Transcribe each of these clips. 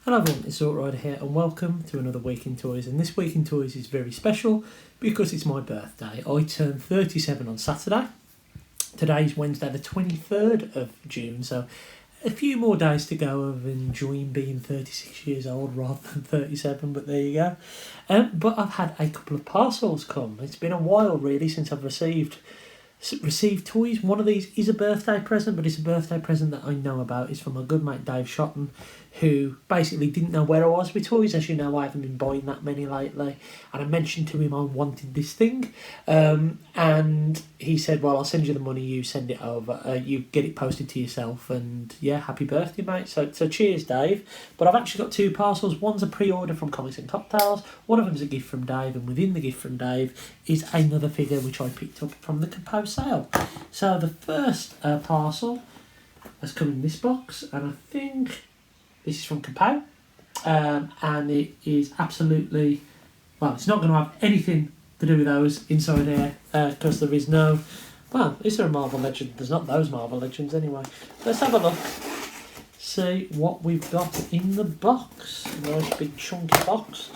Hello everyone, it's Zortrider here and welcome to another Week in Toys. And this Week in Toys is very special because it's my birthday. I turned 37 on Saturday. Today's Wednesday the 23rd of June, so a few more days to go of enjoying being 36 years old rather than 37, but there you go. But I've had a couple of parcels come. It's been a while really since I've received toys. One of these is a birthday present, but it's a birthday present that I know about. It's from my good mate Dave Shotton, who basically didn't know where I was with toys. As you know, I haven't been buying that many lately, and I mentioned to him I wanted this thing, and he said, well, I'll send you the money, you send it over, you get it posted to yourself, and yeah, happy birthday, mate. So cheers, Dave. But I've actually got two parcels. One's a pre-order from Comics and Cocktails, one of them's a gift from Dave, and within the gift from Dave is another figure which I picked up from the Kapow sale. So the first parcel has come in this box, and I think this is from Kapow, and it is absolutely, well, it's not going to have anything to do with those inside here, because there is no, well, is there a Marvel Legend? There's not those Marvel Legends anyway. Let's have a look, see what we've got in the box. A nice big chunky box.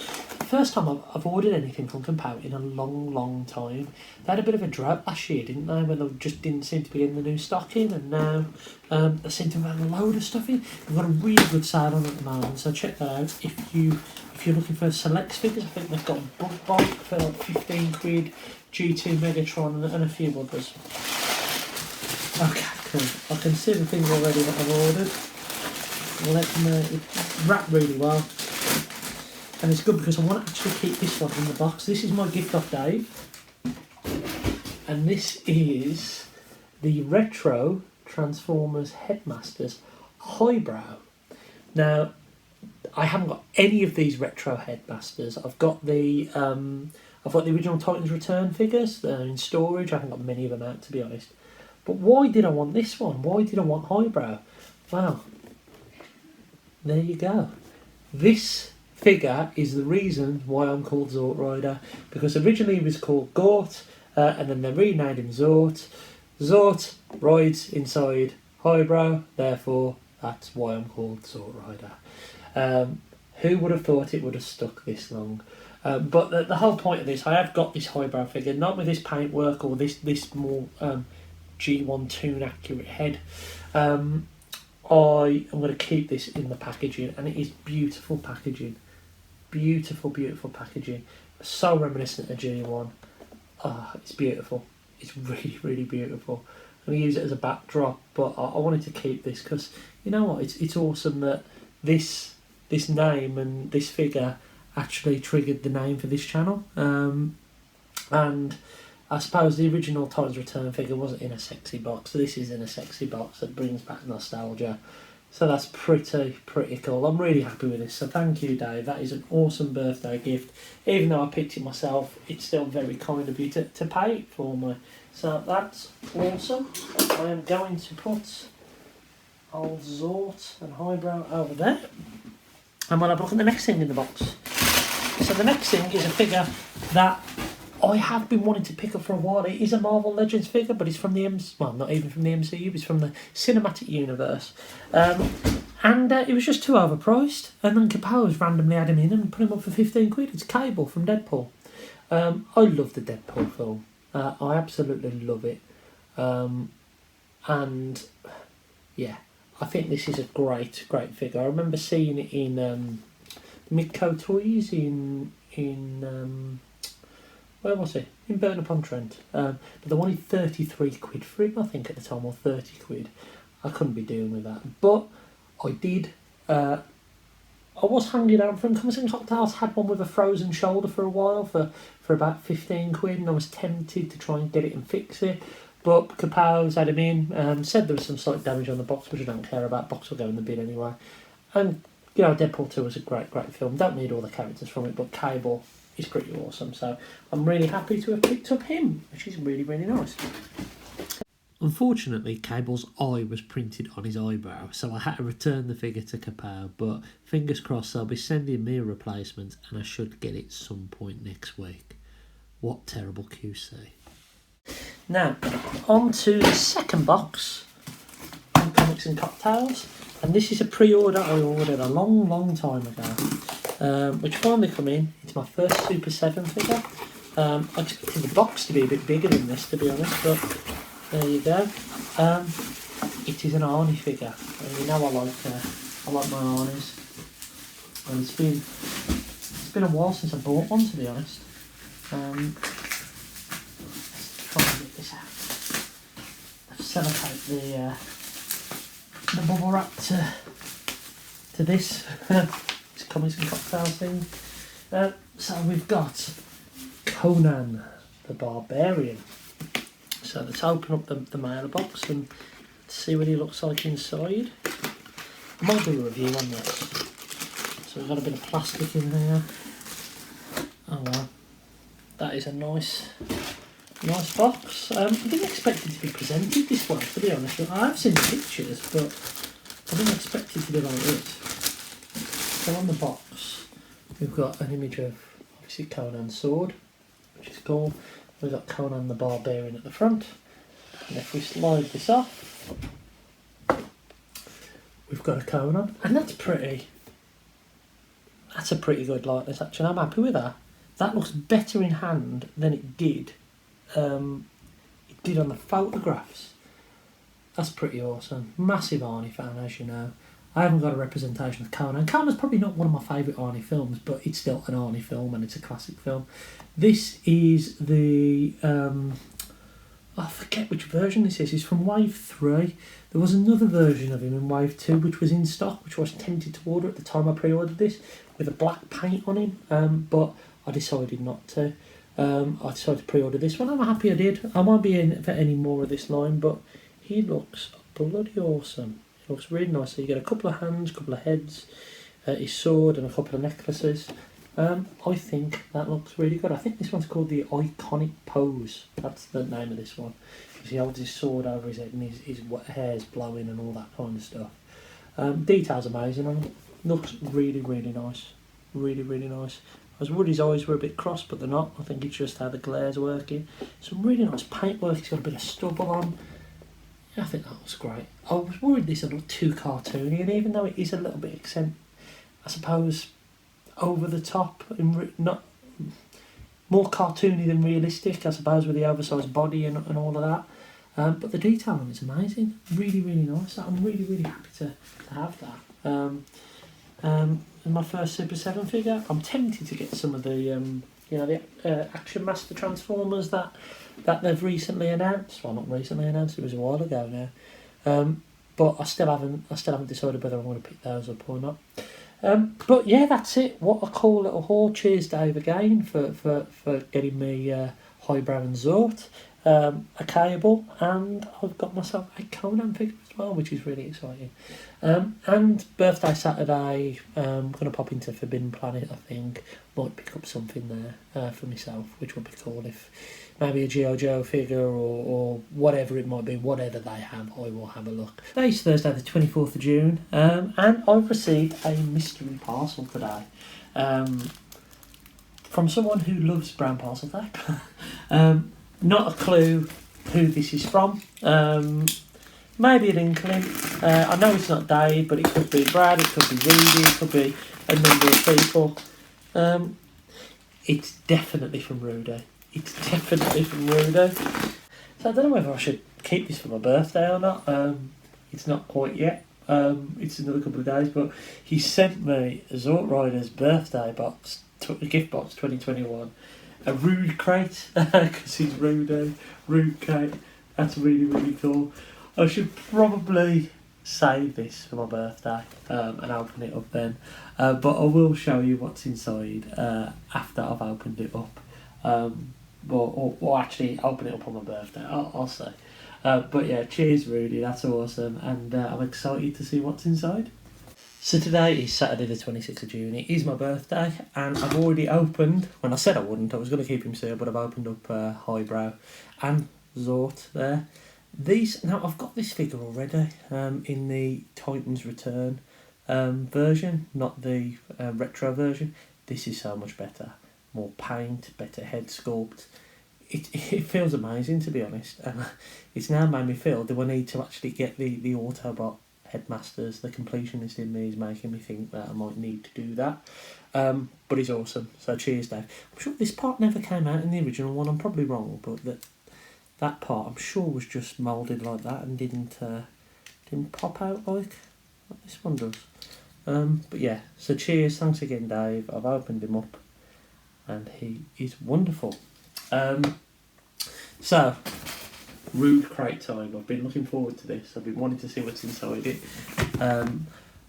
First time I've ordered anything from Kapow in a long time. They had a bit of a drought last year, didn't they, where they just didn't seem to be getting the new stock in, and now they seem to have had a load of stuff in. They've got a really good sale on at the moment, so check that out. If you're looking for select figures, I think they've got Bug Bog for like 15 quid, G2 Megatron and a few others. Okay, cool. I can see the things already that I've ordered. It's wrapped really well. And it's good because I want to actually keep this one in the box. This is my gift off Dave. And this is the Retro Transformers Headmasters Highbrow. Now, I haven't got any of these Retro Headmasters. I've got the original Titans Return figures in storage. I haven't got many of them out, to be honest. But why did I want this one? Why did I want Highbrow? Well, there you go. This figure is the reason why I'm called Zortrider, because originally he was called Gort, and then they renamed him Zort. Zort rides inside Highbrow, therefore that's why I'm called Zortrider. Who would have thought it would have stuck this long? But the whole point of this, I have got this Highbrow figure, not with this paintwork or this more G1 Toon accurate head. I am going to keep this in the packaging, and it is beautiful packaging. Beautiful packaging. So reminiscent of G1. It's beautiful. It's really beautiful. I'm going to use it as a backdrop, but I wanted to keep this because, you know what, it's awesome that this name and this figure actually triggered the name for this channel. And I suppose the original Titans Return figure wasn't in a sexy box. This is in a sexy box that brings back nostalgia. So that's pretty cool. I'm really happy with this. So thank you, Dave. That is an awesome birthday gift. Even though I picked it myself, it's still very kind of you to pay it for me. So that's awesome. I am going to put old Zort and Highbrow over there. And we'll have a look at the next thing in the box. So the next thing is a figure that I have been wanting to pick up for a while. It is a Marvel Legends figure, but it's from the not even from the MCU, it's from the cinematic universe. And it was just too overpriced. And then Kapow randomly had him in and put him up for 15 quid. It's Cable from Deadpool. I love the Deadpool film. I absolutely love it. And yeah, I think this is a great figure. I remember seeing it in Midco Toys in where was it? In Burn-upon-Trent. But they wanted 33 quid for him, I think, at the time, or 30 quid. I couldn't be dealing with that. But I did. I was hanging out from Comics and Cocktails, had one with a frozen shoulder for a while for about 15 quid, and I was tempted to try and get it and fix it. But Kapow's had him in, said there was some slight damage on the box, which I don't care about. Box will go in the bin anyway. And, you know, Deadpool 2 was a great film. Don't need all the characters from it, but Cable is pretty awesome, so I'm really happy to have picked up him, which is really nice. Unfortunately, Cable's eye was printed on his eyebrow, so I had to return the figure to Kapow, but fingers crossed they'll be sending me a replacement and I should get it some point next week. What terrible QC. Now, on to the second box from Comics and Cocktails. And this is a pre-order I ordered a long time ago, which finally come in. It's my first Super 7 figure. I expected the box to be a bit bigger than this, to be honest, but there you go. It is an Arnie figure, and you know I like my Arnies. And it's been a while since I bought one, to be honest. Let's try and get this out. I've sellotape the bubble wrap to this. It's coming some cocktail thing. So we've got Conan the Barbarian. So let's open up the mailbox and see what he looks like inside. I might do a review on this. So we've got a bit of plastic in there. Oh well, that is a nice box. I didn't expect it to be presented this way, to be honest. I have seen pictures, but I didn't expect it to be like this. So on the box, we've got an image of obviously Conan's sword, which is cool. We've got Conan the Barbarian at the front, and if we slide this off, we've got a Conan, and that's a pretty good likeness actually. I'm happy with that. That looks better in hand than it did on the photographs. That's pretty awesome. Massive Arnie fan, as you know. I haven't got a representation of Conan. Conan's probably not one of my favourite Arnie films, but it's still an Arnie film and it's a classic film. This is the... I forget which version this is. It's from Wave 3. There was another version of him in Wave 2 which was in stock, which I was tempted to order at the time I pre-ordered this, with a black paint on him, but I decided not to. I decided to pre-order this one. I'm happy I did. I might be in for any more of this line, but he looks bloody awesome. It looks really nice. So you get a couple of hands, a couple of heads, his sword and a couple of necklaces. I think that looks really good. I think this one's called the Iconic Pose. That's the name of this one. He holds his sword over his head and his hair's blowing and all that kind of stuff. Detail's amazing on it. Looks really nice. Really nice. I was worried his eyes were a bit crossed, but they're not. I think it's just how the glare's working. Some really nice paintwork. He's got a bit of stubble on. I think that was great. I was worried this would look too cartoony, and even though it is a little bit I suppose, over the top, and not more cartoony than realistic, I suppose, with the oversized body and all of that. But the detail on it's amazing. Really nice. I'm really happy to have that. In my first Super 7 figure, I'm tempted to get some of the Action Master Transformers that they've recently announced. Well, not recently announced. It was a while ago now. But I still haven't decided whether I'm going to pick those up or not. But yeah, that's it. What a cool little haul. Cheers, Dave, again for getting me Highbrow and Zort, a cable, and I've got myself a Conan figure as well, which is really exciting. And birthday Saturday, I'm going to pop into Forbidden Planet, I think. Might pick up something there for myself, which would be cool. If maybe a G.I. Joe figure or whatever it might be, whatever they have, I will have a look. Today's Thursday the 24th of June, and I've received a mystery parcel today from someone who loves brown parcel tape. Not a clue who this is from. Maybe an inkling. I know it's not Dave, but it could be Brad, it could be Rudy, it could be a number of people. It's definitely from Rudy. So I don't know whether I should keep this for my birthday or not. It's not quite yet. It's another couple of days, but he sent me a Zort Riders birthday box, gift box 2021. A Rude crate, because he's Rudy. Rude crate. That's really cool. I should probably save this for my birthday and open it up then. But I will show you what's inside after I've opened it up. Or actually open it up on my birthday. I'll say. But yeah, cheers Rudy, that's awesome. And I'm excited to see what's inside. So today is Saturday the 26th of June. It is my birthday, and I've already opened, when I said I wouldn't, I was going to keep him sealed, but I've opened up Highbrow and Zort there. Now I've got this figure already in the Titans Return version, not the retro version. This is so much better. More paint, better head sculpt. It feels amazing, to be honest. It's now made me feel, do I need to actually get the Autobot Headmasters. The completionist in me is making me think that I might need to do that. But he's awesome. So cheers, Dave. I'm sure this part never came out in the original one. I'm probably wrong, but that part I'm sure was just moulded like that and didn't pop out like this one does. But yeah, so cheers. Thanks again, Dave. I've opened him up, and he is wonderful. So, Rude crate time. I've been looking forward to this. I've been wanting to see what's inside it.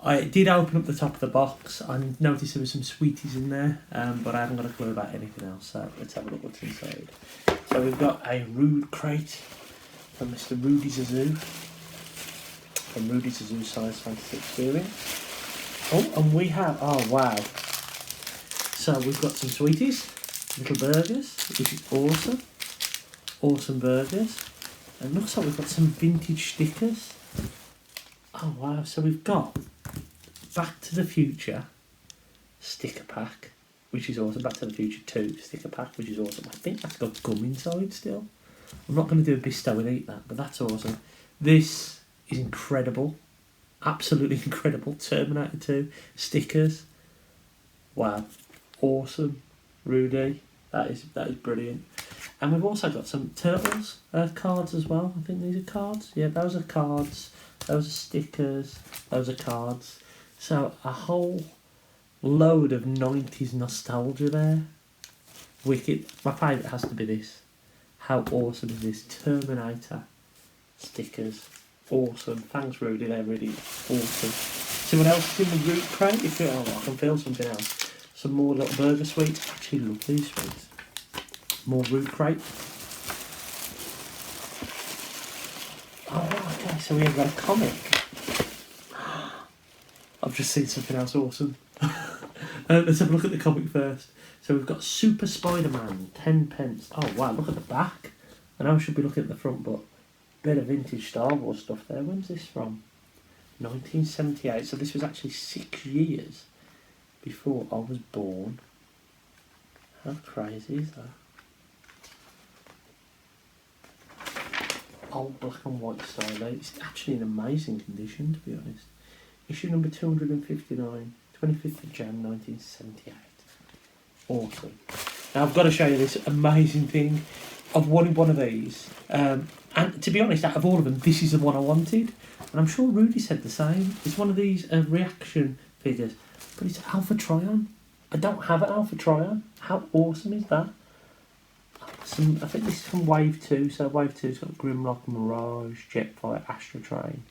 I did open up the top of the box. I noticed there were some sweeties in there, but I haven't got a clue about anything else. So let's have a look what's inside. So we've got a Rude crate from Mr. Rudy Zazoo, from Rudy Zazoo Science Fantasy Experience. Oh, and we have, oh wow. So we've got some sweeties, little burgers, which is awesome. Awesome burgers. And looks like we've got some vintage stickers. Oh wow, so we've got Back to the Future sticker pack, which is awesome. Back to the Future 2 sticker pack, which is awesome. I think that's got gum inside still. I'm not going to do a bestow and eat that, but that's awesome. This is incredible. Absolutely incredible. Terminator 2 stickers. Wow. Awesome. Rudy. That is brilliant. And we've also got some Turtles cards as well. I think these are cards. Yeah, those are cards. Those are stickers. Those are cards. So a whole load of 90s nostalgia there. Wicked. My favourite has to be this. How awesome is this? Terminator stickers. Awesome. Thanks, Rudy. They're really awesome. See what else is in the Root crate? I can feel something else. Some more little burger sweets. I actually love these sweets. More Root crate. Oh, okay, so we have got a comic. I've just seen something else awesome. Let's have a look at the comic first. So we've got Super Spider-Man, 10 pence. Oh wow, look at the back. I know I should be looking at the front, but bit of vintage Star Wars stuff there. When's this from? 1978. So this was actually 6 years before I was born. How crazy is that? Old black and white style. It's actually in amazing condition, to be honest. Issue number 259, 25th of Jan 1978. Awesome. Now I've got to show you this amazing thing. I've wanted one of these. And to be honest, out of all of them, this is the one I wanted. And I'm sure Rudy said the same. It's one of these reaction figures. But it's Alpha Trion. I don't have an Alpha Trion. How awesome is that? I think this is from Wave 2. So Wave 2's got Grimlock, Mirage, Jetfire, Astro Train.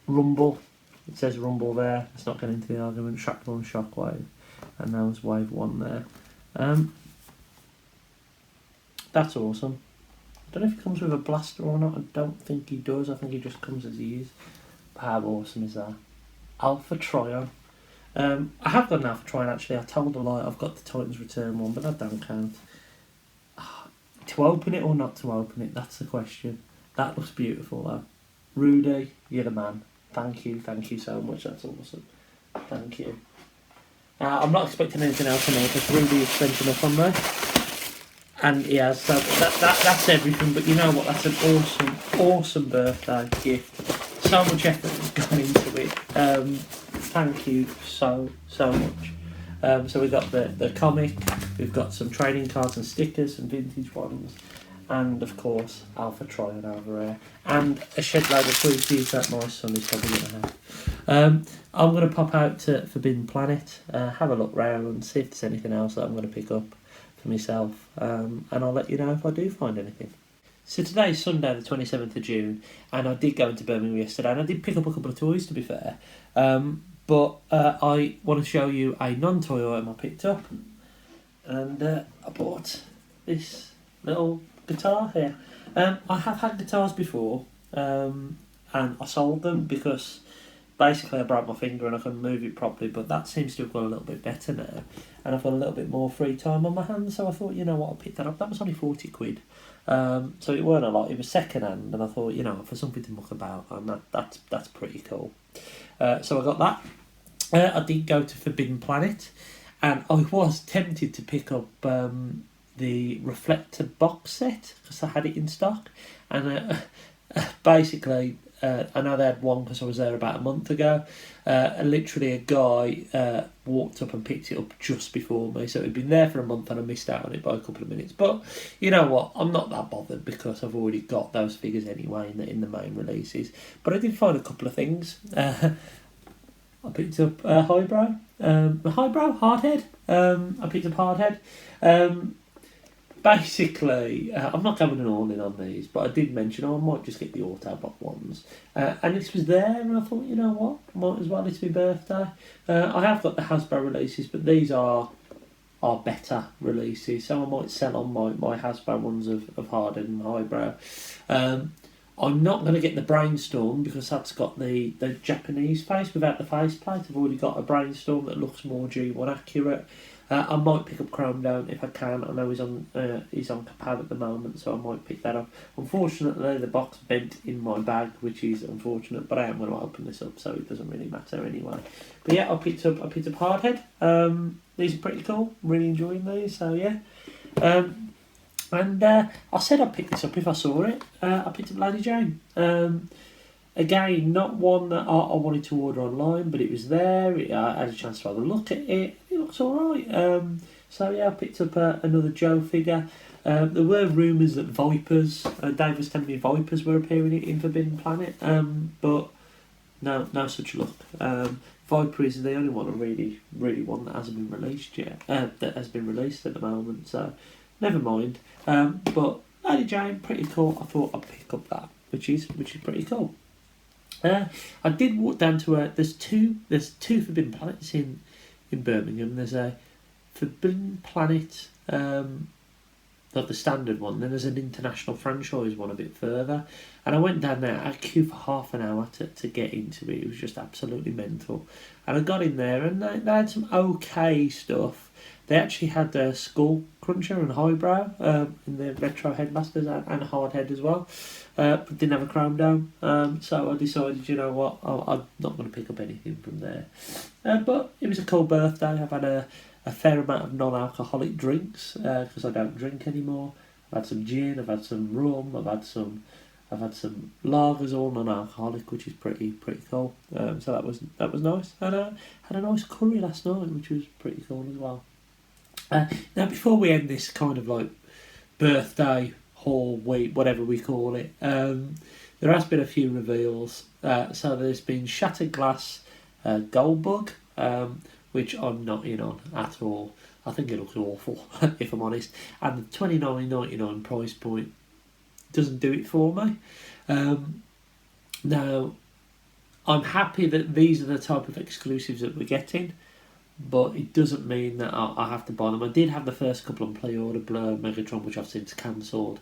Rumble. It says Rumble there. Let's not get into the argument. Shrapnel and Shockwave. And that was Wave 1 there. That's awesome. I don't know if he comes with a blaster or not. I don't think he does. I think he just comes as he is. But how awesome is that? Alpha Trion. I have got an Alpha Trion actually. I told a lie. I've got the Titans Return one, but that don't count. To open it or not to open it, that's the question. That looks beautiful though. Rudy, you're the man. Thank you so much. That's awesome. Thank you. I'm not expecting anything else from me because Rudy has spent enough on me. And he has, so that's everything. But you know what? That's an awesome birthday gift. So much effort has gone into it. Thank you so much. So we've got the comic, we've got some trading cards and stickers, some vintage ones, and of course Alpha Trion over here, and a shed load of sweeties that my son is probably going to have. I'm going to pop out to Forbidden Planet, have a look round and see if there's anything else that I'm going to pick up for myself, and I'll let you know if I do find anything. So today is Sunday the 27th of June, and I did go into Birmingham yesterday, and I did pick up a couple of toys to be fair. But I want to show you a non-toy item I picked up, and I bought this little guitar here. I have had guitars before, and I sold them because basically I broke my finger and I couldn't move it properly, but that seems to have got a little bit better now, and I've got a little bit more free time on my hands, so I thought, you know what, I'll pick that up. That was only 40 quid, so it weren't a lot. It was second hand, and I thought, you know, for something to muck about, and that's pretty cool. So I got that. I did go to Forbidden Planet, and I was tempted to pick up the Reflector box set because I had it in stock, and basically I know they had one because I was there about a month ago. And literally a guy walked up and picked it up just before me. So it had been there for a month and I missed out on it by a couple of minutes. But you know what? I'm not that bothered because I've already got those figures anyway in the main releases. But I did find a couple of things. I picked up Highbrow. Hardhead. I picked up Hardhead. Basically, I'm not going all in on these, but I did mention I might just get the Autobot ones. And this was there, and I thought, you know what, might as well, it's my birthday. I have got the Hasbro releases, but these are better releases, so I might sell on my Hasbro ones of Hardhead and Highbrow. I'm not going to get the Brainstorm because that's got the Japanese face without the faceplate. I've already got a Brainstorm that looks more G1 accurate. I might pick up Chrome Down if I can. I know he's on Capab at the moment, so I might pick that up. Unfortunately, the box bent in my bag, which is unfortunate, but I am going to open this up, so it doesn't really matter anyway. But yeah, I picked up Hardhead. These are pretty cool. Really enjoying these, so yeah. And I said I'd pick this up if I saw it. I picked up Lady Jane. Again, not one that I wanted to order online, but it was there. I had a chance to have a look at it. It looks alright. So yeah, I picked up another Joe figure. There were rumours that Vipers, Dave was telling me Vipers were appearing in Forbidden Planet, but no such luck. Viper is the only one I really want that hasn't been released yet. That has been released at the moment, so never mind. But Lady Jane, pretty cool. I thought I'd pick up that, which is pretty cool. I did walk down to there's two Forbidden Planets in Birmingham. There's a Forbidden Planet, not the standard one. Then there's an international franchise one a bit further. And I went down there. I queued for half an hour to get into it. It was just absolutely mental. And I got in there, and they had some okay stuff. They actually had Skull Cruncher and Highbrow in the Retro Headmasters and Hardhead as well, but didn't have a Chrome Dome. So I decided, you know what, I'm not going to pick up anything from there. But it was a cool birthday. I've had a fair amount of non-alcoholic drinks because I don't drink anymore. I've had some gin, I've had some rum, I've had some lagers, all non-alcoholic, which is pretty cool. So that was nice. And I had a nice curry last night, which was pretty cool as well. Now, before we end this kind of like birthday haul week, whatever we call it, there has been a few reveals. So there's been Shattered Glass Goldbug, which I'm not in on at all. I think it looks awful, if I'm honest. And the $29.99 price point doesn't do it for me. Now, I'm happy that these are the type of exclusives that we're getting, but it doesn't mean that I have to buy them. I did have the first couple on pre-order, Blur, Megatron, which I've since cancelled.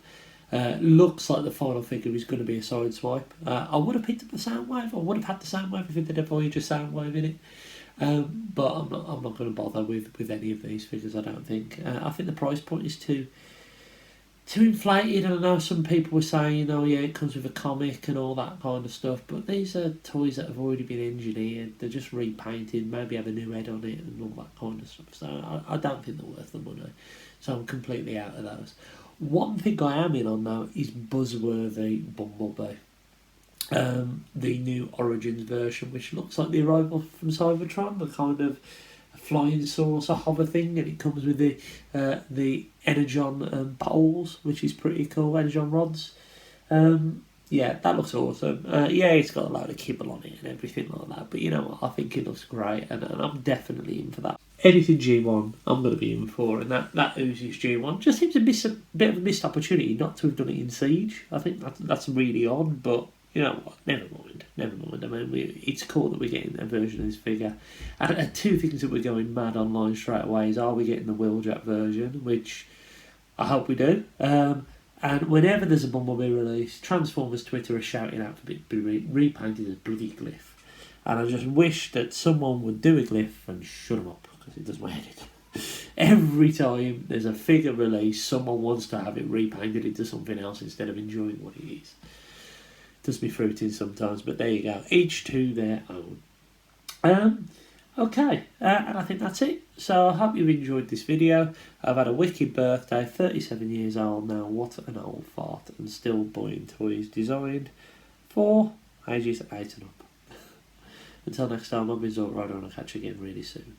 Looks like the final figure is going to be a Sideswipe. I would have picked up the Soundwave. I would have had the Soundwave if it did a Voyager Soundwave in it. But I'm not going to bother with any of these figures, I don't think. I think the price point is too inflated. I know some people were saying, oh yeah, it comes with a comic and all that kind of stuff, but these are toys that have already been engineered. They're just repainted, maybe have a new head on it and all that kind of stuff. So I don't think they're worth the money. So I'm completely out of those. One thing I am in on though is buzzworthy Bumblebee. The new Origins version, which looks like the arrival from Cybertron, the kind of flying saucer hover thing, and it comes with the Energon poles, which is pretty cool, Energon rods. Yeah, that looks awesome. Yeah, it's got a load of kibble on it and everything like that, but you know what, I think it looks great, and I'm definitely in for that. Anything G1, I'm going to be in for, and that Uzi's G1 just seems a bit of a missed opportunity not to have done it in Siege. I think that's really odd, but you know what, never mind. I mean, it's cool that we're getting a version of this figure. And two things that we're going mad online straight away is, are we getting the Wheeljack version, which I hope we do. And whenever there's a Bumblebee release, Transformers Twitter are shouting out for it to be repainted as bloody Glyph. And I just wish that someone would do a Glyph and shut them up, because it does my head in. Every time there's a figure release, someone wants to have it repainted into something else instead of enjoying what it is. Does me fruiting sometimes, but there you go. Each to their own. Okay, and I think that's it. So I hope you've enjoyed this video. I've had a wicked birthday, 37 years old now. What an old fart, and still buying toys designed for Ages 8 and up. Until next time, I've been Zoltron and I'll catch you again really soon.